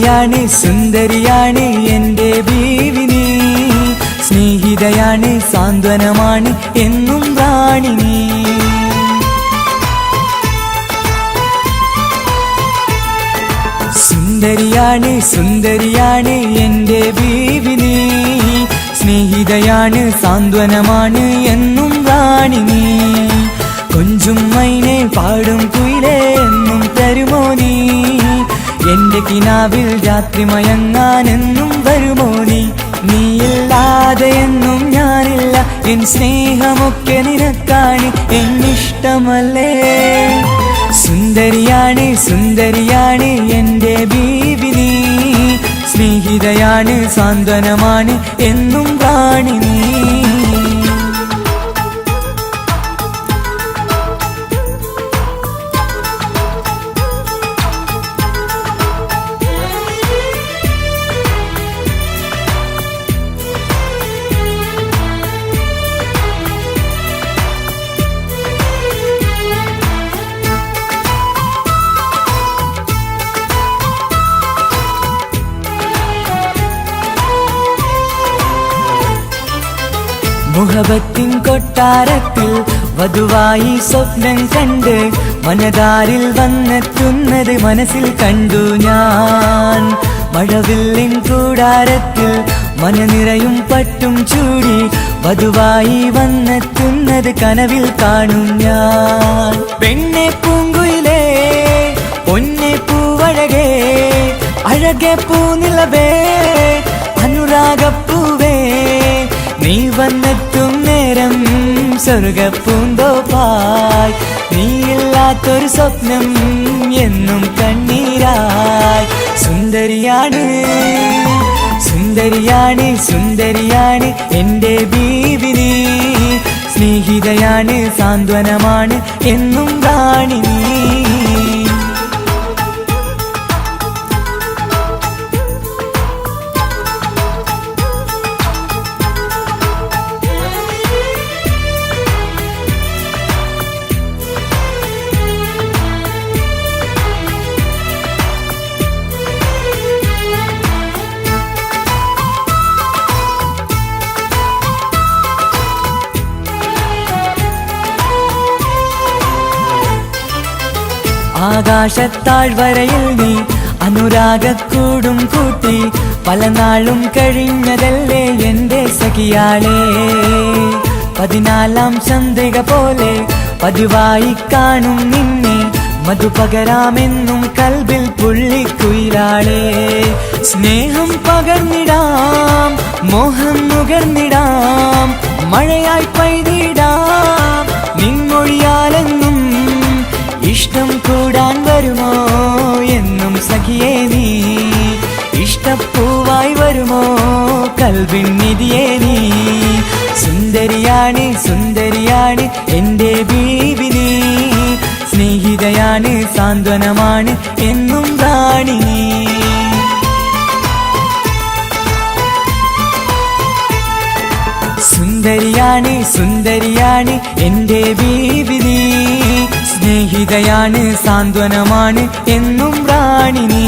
സുന്ദരിയാണ് സുന്ദരിയാണ് എൻ്റെ ബീവി നീ, സ്നേഹിതയാണ് സാന്ത്വനമാണ് എന്നും റാണി നീ. സുന്ദരിയാണ് സുന്ദരിയാണ് എൻ്റെ ബീവി നീ, സ്നേഹിതയാണ് സാന്ത്വനമാണ് എന്നും റാണി നീ. കൊഞ്ചും മൈനെ പാടും കുയിലേ എന്നും തരുമോ നീ, എന്റെ കിനാവിൽ രാത്രി മയങ്ങാനെന്നും വരുമോ നീ. നീയില്ലാതെ എന്നും ഞാനില്ല, എൻ സ്നേഹമൊക്കെ നിനക്കാണ് എന്നിഷ്ടമല്ലേ. സുന്ദരിയാണ് സുന്ദരിയാണ് എൻ്റെ ബീവി നീ, സ്നേഹിതയാണ് സാന്ത്വനമാണ് എന്നും റാണി നീ. മുഹബത്തിൻ കൊട്ടാരത്തിൽ വധുവായി സ്വപ്നം കണ്ട് മനതാരിൽ വന്നെത്തുന്നത് മനസ്സിൽ കണ്ടു ഞാൻ. മഴവില്ലിൻ കൂടാരത്തിൽ മനനിറയും പട്ടും ചൂടി വധുവായി വന്നെത്തുന്നത് കനവിൽ കാണും ഞാൻ. പെണ്ണെ പൂങ്കുയിലേ പൊന്നെ പൂവഴകേ അഴകെ പൂനിലവേ അനുരാഗപ്പൂവേ, നീ വന്നെത്തും നേരം സ്വർഗപ്പൂന്തോപ്പായി, നീയില്ലാത്തൊരു സ്വപ്നം എന്നും കണ്ണീരായി. സുന്ദരിയാണ് സുന്ദരിയാണ് സുന്ദരിയാണ് എൻ്റെ ബീവി നീ, സ്നേഹിതയാണ് സാന്ത്വനമാണ് എന്നും റാണി നീ. ആകാശത്താഴ്വരയിൽ നീ അനുരാഗക്കൂടും കൂട്ടി പല നാളും കഴിഞ്ഞതല്ലേ എൻ്റെ സഖിയാളേ. 14 ചന്ദ്രിക പോലെ പതിവായി കാണും നിന്നെ, മധുപകരാമെന്നും കൽബിൽ പുള്ളിക്കുയിലാളേ. സ്നേഹം പകർന്നിടാം മോഹം നുകർന്നിടാം, മഴയായി പെയ്തിടാം നിൻമൊഴിയാലെന്നും. ഇഷ്ടം കൂടാൻ വരുമോ എന്നും സഖിയേ നീ, ഇഷ്ടപ്പൂവായി വരുമോ കൽബിൻ നിധിയേ നീ. സുന്ദരിയാണ് സുന്ദരിയാണ് എൻ്റെ ബീവി നീ, സ്നേഹിതയാണ് സാന്ത്വനമാണ് എന്നും റാണി നീ. സുന്ദരിയാണ് സുന്ദരിയാണ് എൻ്റെ ബീവി നീ, സ്നേഹിതയാണ് സാന്ത്വനമാണ് എന്നും റാണി നീ.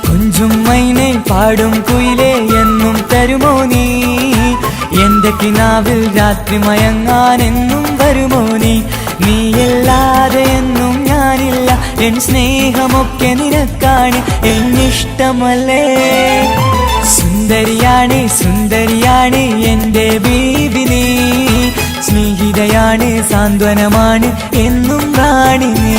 കൊഞ്ചും മൈനെ പാടും കുയിലേ എന്നും തരുമോ നീ, എന്റെ കിനാവിൽ രാത്രി മയങ്ങാനെന്നും വരുമോ നീ. നീയില്ലാതെ എന്നും ഞാനില്ല, എൻ സ്നേഹമൊക്കെ നിനക്കാണ് എന്നിഷ്ടമല്ലേ. സുന്ദരിയാണ് സുന്ദരിയാണ് എൻ്റെ ബീവി നീ, സ്നേഹിതയാണ് സാന്ത്വനമാണ് എന്നും റാണി നീ.